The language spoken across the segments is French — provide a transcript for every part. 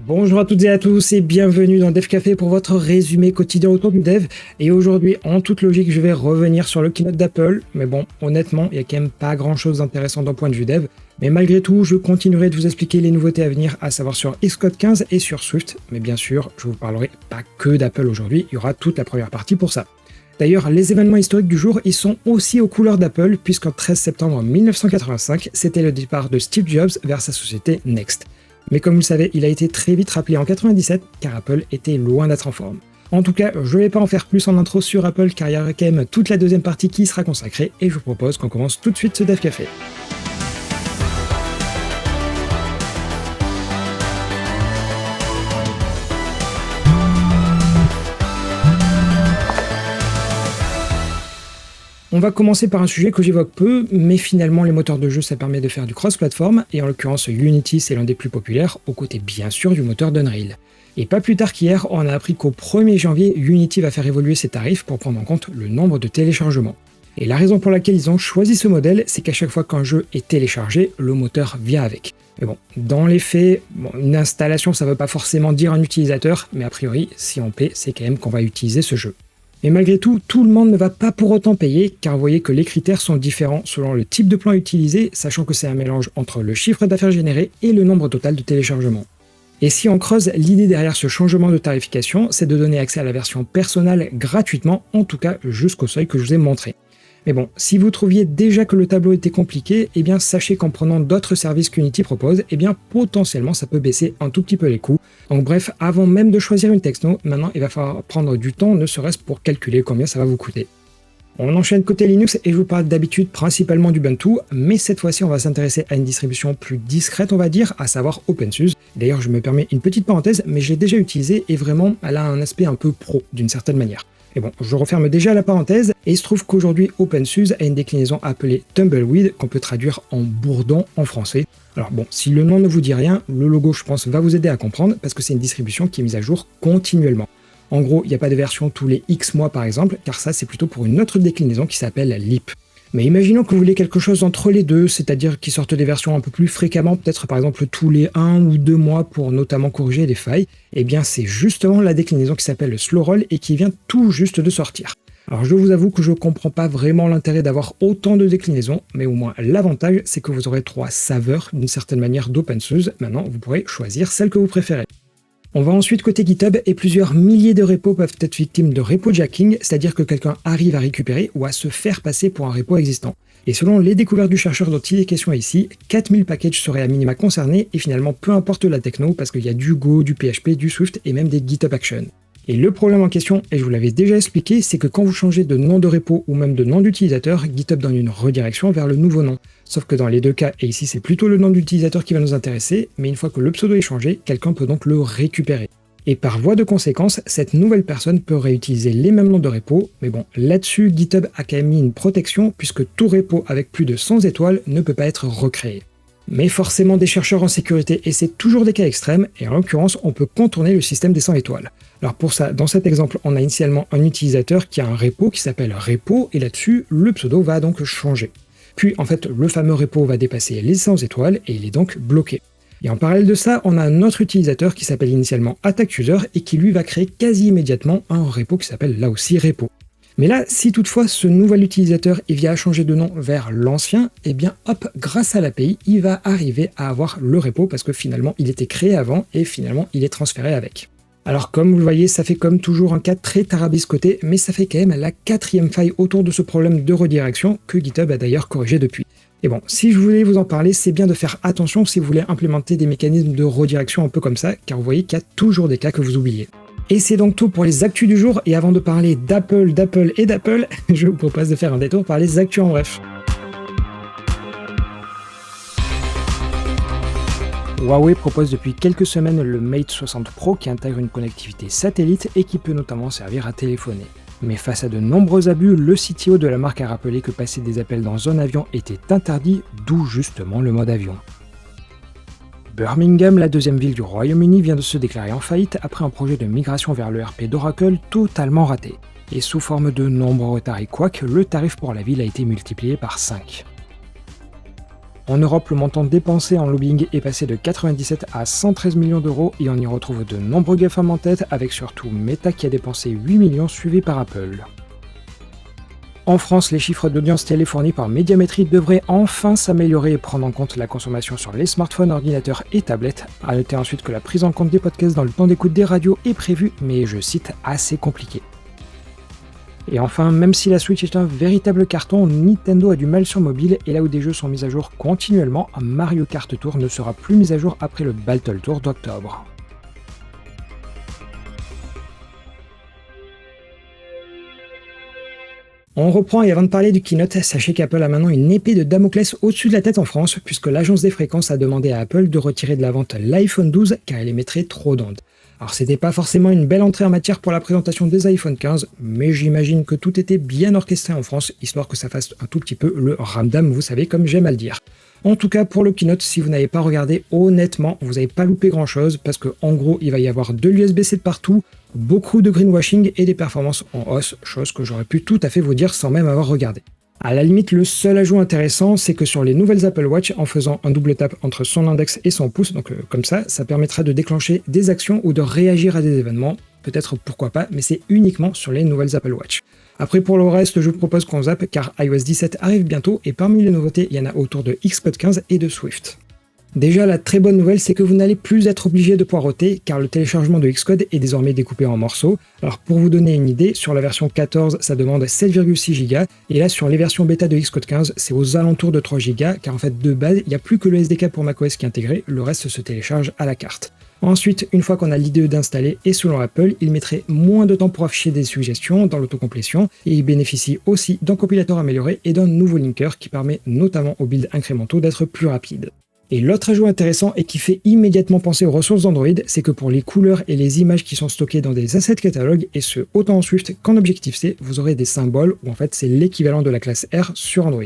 Bonjour à toutes et à tous et bienvenue dans Dev Café pour votre résumé quotidien autour du dev. Et aujourd'hui, en toute logique, je vais revenir sur le keynote d'Apple. Mais bon, honnêtement, il n'y a quand même pas grand chose d'intéressant d'un point de vue dev. Mais malgré tout, je continuerai de vous expliquer les nouveautés à venir, à savoir sur Xcode 15 et sur Swift. Mais bien sûr, je vous parlerai pas que d'Apple aujourd'hui, il y aura toute la première partie pour ça. D'ailleurs, les événements historiques du jour, ils sont aussi aux couleurs d'Apple, puisqu'en 13 septembre 1985, c'était le départ de Steve Jobs vers sa société Next. Mais comme vous le savez, il a été très vite rappelé en 97, car Apple était loin d'être en forme. En tout cas, je ne vais pas en faire plus en intro sur Apple, car il y aura quand même toute la deuxième partie qui sera consacrée, et je vous propose qu'on commence tout de suite ce Dev Café. On va commencer par un sujet que j'évoque peu, mais finalement les moteurs de jeu ça permet de faire du cross-platform, et en l'occurrence Unity c'est l'un des plus populaires, aux côtés bien sûr du moteur d'Unreal. Et pas plus tard qu'hier, on a appris qu'au 1er janvier, Unity va faire évoluer ses tarifs pour prendre en compte le nombre de téléchargements. Et la raison pour laquelle ils ont choisi ce modèle, c'est qu'à chaque fois qu'un jeu est téléchargé, le moteur vient avec. Mais bon, dans les faits, une installation ça veut pas forcément dire un utilisateur, mais a priori, si on paie, c'est quand même qu'on va utiliser ce jeu. Mais malgré tout, tout le monde ne va pas pour autant payer, car vous voyez que les critères sont différents selon le type de plan utilisé, sachant que c'est un mélange entre le chiffre d'affaires généré et le nombre total de téléchargements. Et si on creuse, l'idée derrière ce changement de tarification, c'est de donner accès à la version personnelle gratuitement, en tout cas jusqu'au seuil que je vous ai montré. Mais bon, si vous trouviez déjà que le tableau était compliqué, eh bien sachez qu'en prenant d'autres services qu'Unity propose, eh bien potentiellement ça peut baisser un tout petit peu les coûts. Donc bref, avant même de choisir une techno, maintenant il va falloir prendre du temps, ne serait-ce pour calculer combien ça va vous coûter. On enchaîne côté Linux et je vous parle d'habitude principalement d'Ubuntu, mais cette fois-ci on va s'intéresser à une distribution plus discrète on va dire, à savoir OpenSUSE. D'ailleurs je me permets une petite parenthèse, mais j'ai déjà utilisé et vraiment elle a un aspect un peu pro d'une certaine manière. Et bon, je referme déjà la parenthèse, et il se trouve qu'aujourd'hui OpenSUSE a une déclinaison appelée Tumbleweed, qu'on peut traduire en bourdon en français. Alors bon, si le nom ne vous dit rien, le logo je pense va vous aider à comprendre, parce que c'est une distribution qui est mise à jour continuellement. En gros, il n'y a pas de version tous les X mois par exemple, car ça c'est plutôt pour une autre déclinaison qui s'appelle Leap. Mais imaginons que vous voulez quelque chose entre les deux, c'est-à-dire qu'ils sortent des versions un peu plus fréquemment, peut-être par exemple tous les 1 ou 2 mois pour notamment corriger des failles, et bien c'est justement la déclinaison qui s'appelle Slow Roll et qui vient tout juste de sortir. Alors je vous avoue que je ne comprends pas vraiment l'intérêt d'avoir autant de déclinaisons, mais au moins l'avantage c'est que vous aurez 3 saveurs d'une certaine manière d'OpenSUSE, maintenant vous pourrez choisir celle que vous préférez. On va ensuite côté GitHub et plusieurs milliers de repos peuvent être victimes de repo-jacking, c'est-à-dire que quelqu'un arrive à récupérer ou à se faire passer pour un repo existant. Et selon les découvertes du chercheur dont il est question ici, 4000 packages seraient à minima concernés et finalement peu importe la techno parce qu'il y a du Go, du PHP, du Swift et même des GitHub Actions. Et le problème en question, et je vous l'avais déjà expliqué, c'est que quand vous changez de nom de repo ou même de nom d'utilisateur, GitHub donne une redirection vers le nouveau nom. Sauf que dans les deux cas, et ici c'est plutôt le nom d'utilisateur qui va nous intéresser, mais une fois que le pseudo est changé, quelqu'un peut donc le récupérer. Et par voie de conséquence, cette nouvelle personne peut réutiliser les mêmes noms de repo, mais bon, là-dessus, GitHub a quand même mis une protection puisque tout repo avec plus de 100 étoiles ne peut pas être recréé. Mais forcément des chercheurs en sécurité et c'est toujours des cas extrêmes, et en l'occurrence on peut contourner le système des 100 étoiles. Alors pour ça, dans cet exemple, on a initialement un utilisateur qui a un repo qui s'appelle repo, et là-dessus, le pseudo va donc changer. Puis en fait, le fameux repo va dépasser les 100 étoiles et il est donc bloqué. Et en parallèle de ça, on a un autre utilisateur qui s'appelle initialement AttackUser et qui lui va créer quasi immédiatement un repo qui s'appelle là aussi repo. Mais là, si toutefois ce nouvel utilisateur vient à changer de nom vers l'ancien, eh bien hop, grâce à l'API, il va arriver à avoir le repo parce que finalement il était créé avant et finalement il est transféré avec. Alors comme vous le voyez, ça fait comme toujours un cas très tarabiscoté, mais ça fait quand même la 4e faille autour de ce problème de redirection que GitHub a d'ailleurs corrigé depuis. Et bon, si je voulais vous en parler, c'est bien de faire attention si vous voulez implémenter des mécanismes de redirection un peu comme ça, car vous voyez qu'il y a toujours des cas que vous oubliez. Et c'est donc tout pour les actus du jour, et avant de parler d'Apple, je vous propose de faire un détour par les actus en bref. Huawei propose depuis quelques semaines le Mate 60 Pro qui intègre une connectivité satellite et qui peut notamment servir à téléphoner. Mais face à de nombreux abus, le CTO de la marque a rappelé que passer des appels dans un avion était interdit, d'où justement le mode avion. Birmingham, la deuxième ville du Royaume-Uni, vient de se déclarer en faillite après un projet de migration vers l'ERP d'Oracle totalement raté. Et sous forme de nombreux retards et couacs, le tarif pour la ville a été multiplié par 5. En Europe, le montant dépensé en lobbying est passé de 97 à 113 millions d'euros et on y retrouve de nombreux GAFAM en tête, avec surtout Meta qui a dépensé 8 millions suivi par Apple. En France, les chiffres d'audience télé fournis par Médiamétrie devraient enfin s'améliorer et prendre en compte la consommation sur les smartphones, ordinateurs et tablettes. A noter ensuite que la prise en compte des podcasts dans le temps d'écoute des radios est prévue, mais je cite, assez compliqué. Et enfin, même si la Switch est un véritable carton, Nintendo a du mal sur mobile et là où des jeux sont mis à jour continuellement, Mario Kart Tour ne sera plus mis à jour après le Battle Tour d'octobre. On reprend et avant de parler du keynote, sachez qu'Apple a maintenant une épée de Damoclès au-dessus de la tête en France puisque l'agence des fréquences a demandé à Apple de retirer de la vente l'iPhone 12 car il émettrait trop d'ondes. Alors c'était pas forcément une belle entrée en matière pour la présentation des iPhone 15, mais j'imagine que tout était bien orchestré en France, histoire que ça fasse un tout petit peu le ramdam, vous savez comme j'aime à le dire. En tout cas pour le keynote, si vous n'avez pas regardé, honnêtement, vous n'avez pas loupé grand chose, parce que en gros il va y avoir de l'USB-C de partout, beaucoup de greenwashing et des performances en hausse, chose que j'aurais pu tout à fait vous dire sans même avoir regardé. À la limite, le seul ajout intéressant, c'est que sur les nouvelles Apple Watch, en faisant un double tap entre son index et son pouce, donc comme ça permettra de déclencher des actions ou de réagir à des événements, peut-être pourquoi pas, mais c'est uniquement sur les nouvelles Apple Watch. Après pour le reste, je vous propose qu'on zappe car iOS 17 arrive bientôt et parmi les nouveautés, il y en a autour de Xcode 15 et de Swift. Déjà, la très bonne nouvelle, c'est que vous n'allez plus être obligé de poireauter, car le téléchargement de Xcode est désormais découpé en morceaux. Alors pour vous donner une idée, sur la version 14, ça demande 7,6 Go, et là sur les versions bêta de Xcode 15, c'est aux alentours de 3 Go, car en fait de base, il n'y a plus que le SDK pour macOS qui est intégré, le reste se télécharge à la carte. Ensuite, une fois qu'on a l'IDE d'installer, et selon Apple, il mettrait moins de temps pour afficher des suggestions dans l'autocomplétion, et il bénéficie aussi d'un compilateur amélioré et d'un nouveau linker qui permet notamment aux builds incrémentaux d'être plus rapides. Et l'autre ajout intéressant et qui fait immédiatement penser aux ressources d'Android, c'est que pour les couleurs et les images qui sont stockées dans des assets catalogues, et ce autant en Swift qu'en Objective-C, vous aurez des symboles où en fait c'est l'équivalent de la classe R sur Android.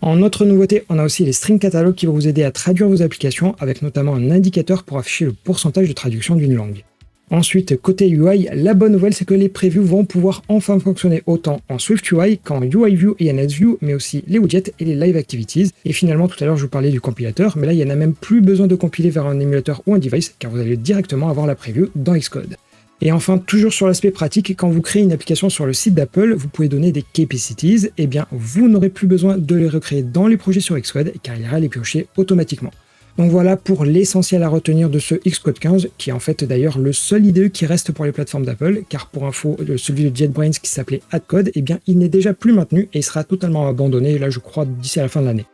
En autre nouveauté, on a aussi les string catalogues qui vont vous aider à traduire vos applications avec notamment un indicateur pour afficher le pourcentage de traduction d'une langue. Ensuite, côté UI, la bonne nouvelle c'est que les previews vont pouvoir enfin fonctionner autant en SwiftUI qu'en UIView et NSView, mais aussi les widgets et les live activities. Et finalement, tout à l'heure je vous parlais du compilateur, mais là il n'y en a même plus besoin de compiler vers un émulateur ou un device, car vous allez directement avoir la preview dans Xcode. Et enfin, toujours sur l'aspect pratique, quand vous créez une application sur le site d'Apple, vous pouvez donner des capacities, et bien vous n'aurez plus besoin de les recréer dans les projets sur Xcode, car il ira les piocher automatiquement. Donc voilà pour l'essentiel à retenir de ce Xcode 15, qui est en fait d'ailleurs le seul IDE qui reste pour les plateformes d'Apple, car pour info, celui de JetBrains qui s'appelait AdCode, eh bien il n'est déjà plus maintenu et il sera totalement abandonné, là je crois d'ici à la fin de l'année.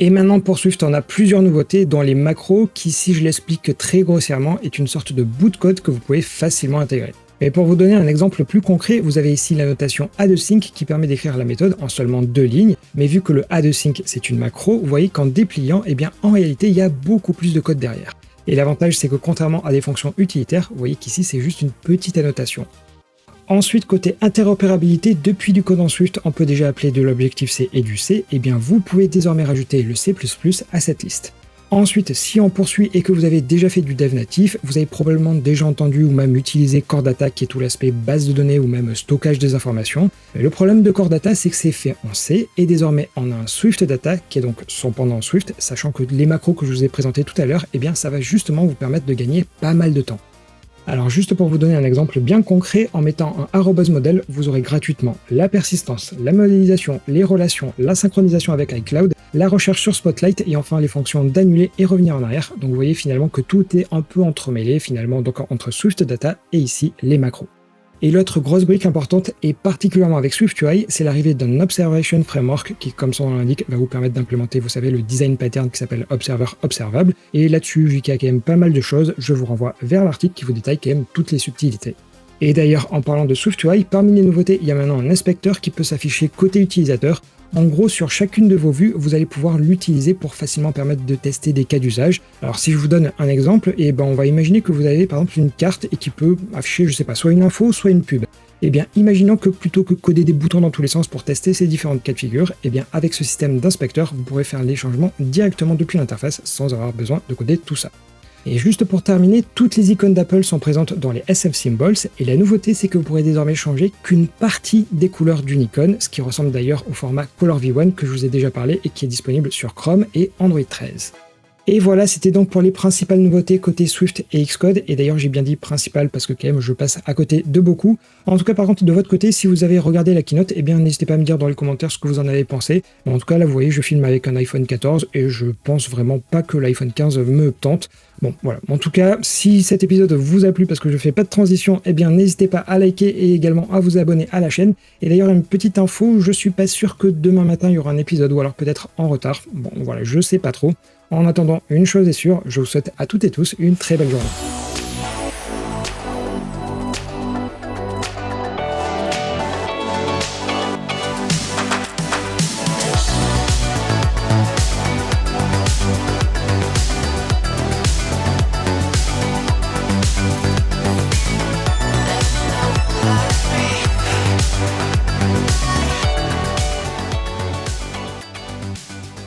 Et maintenant pour Swift, on a plusieurs nouveautés, dont les macros, qui si je l'explique très grossièrement, est une sorte de bout de code que vous pouvez facilement intégrer. Mais pour vous donner un exemple plus concret, vous avez ici la notation add-sync qui permet d'écrire la méthode en seulement 2 lignes, mais vu que le add-sync c'est une macro, vous voyez qu'en dépliant, eh bien en réalité il y a beaucoup plus de code derrière. Et l'avantage c'est que contrairement à des fonctions utilitaires, vous voyez qu'ici c'est juste une petite annotation. Ensuite, côté interopérabilité, depuis du code en Swift, on peut déjà appeler de l'Objective-C et du C, et bien vous pouvez désormais rajouter le C++ à cette liste. Ensuite, si on poursuit et que vous avez déjà fait du dev natif, vous avez probablement déjà entendu ou même utilisé Core Data qui est tout l'aspect base de données ou même stockage des informations. Mais le problème de Core Data, c'est que c'est fait en C et désormais on a un Swift Data qui est donc son pendant Swift, sachant que les macros que je vous ai présentés tout à l'heure, eh bien ça va justement vous permettre de gagner pas mal de temps. Alors juste pour vous donner un exemple bien concret, en mettant un arrobase model, vous aurez gratuitement la persistance, la modélisation, les relations, la synchronisation avec iCloud, la recherche sur Spotlight et enfin les fonctions d'annuler et revenir en arrière. Donc vous voyez finalement que tout est un peu entremêlé finalement donc entre Swift Data et ici les macros. Et l'autre grosse brique importante, et particulièrement avec SwiftUI, c'est l'arrivée d'un Observation Framework qui, comme son nom l'indique, va vous permettre d'implémenter, vous savez, le design pattern qui s'appelle Observer Observable. Et là-dessus, vu qu'il y a quand même pas mal de choses, je vous renvoie vers l'article qui vous détaille quand même toutes les subtilités. Et d'ailleurs, en parlant de SwiftUI, parmi les nouveautés, il y a maintenant un inspecteur qui peut s'afficher côté utilisateur. En gros, sur chacune de vos vues, vous allez pouvoir l'utiliser pour facilement permettre de tester des cas d'usage. Alors si je vous donne un exemple, on va imaginer que vous avez par exemple une carte et qui peut afficher, je sais pas, soit une info, soit une pub. Eh bien, imaginons que plutôt que coder des boutons dans tous les sens pour tester ces différentes cas de figure, eh bien, avec ce système d'inspecteur, vous pourrez faire les changements directement depuis l'interface sans avoir besoin de coder tout ça. Et juste pour terminer, toutes les icônes d'Apple sont présentes dans les SF Symbols, et la nouveauté c'est que vous pourrez désormais changer qu'une partie des couleurs d'une icône, ce qui ressemble d'ailleurs au format Color V1 que je vous ai déjà parlé et qui est disponible sur Chrome et Android 13. Et voilà, c'était donc pour les principales nouveautés côté Swift et Xcode, et d'ailleurs j'ai bien dit principales parce que quand même je passe à côté de beaucoup. En tout cas par contre de votre côté, si vous avez regardé la keynote, eh bien n'hésitez pas à me dire dans les commentaires ce que vous en avez pensé. En tout cas là vous voyez, je filme avec un iPhone 14 et je pense vraiment pas que l'iPhone 15 me tente. Bon voilà, en tout cas si cet épisode vous a plu parce que je fais pas de transition, eh bien n'hésitez pas à liker et également à vous abonner à la chaîne. Et d'ailleurs une petite info, je suis pas sûr que demain matin il y aura un épisode ou alors peut-être en retard. Bon voilà, je sais pas trop. En attendant, une chose est sûre, je vous souhaite à toutes et tous une très belle journée.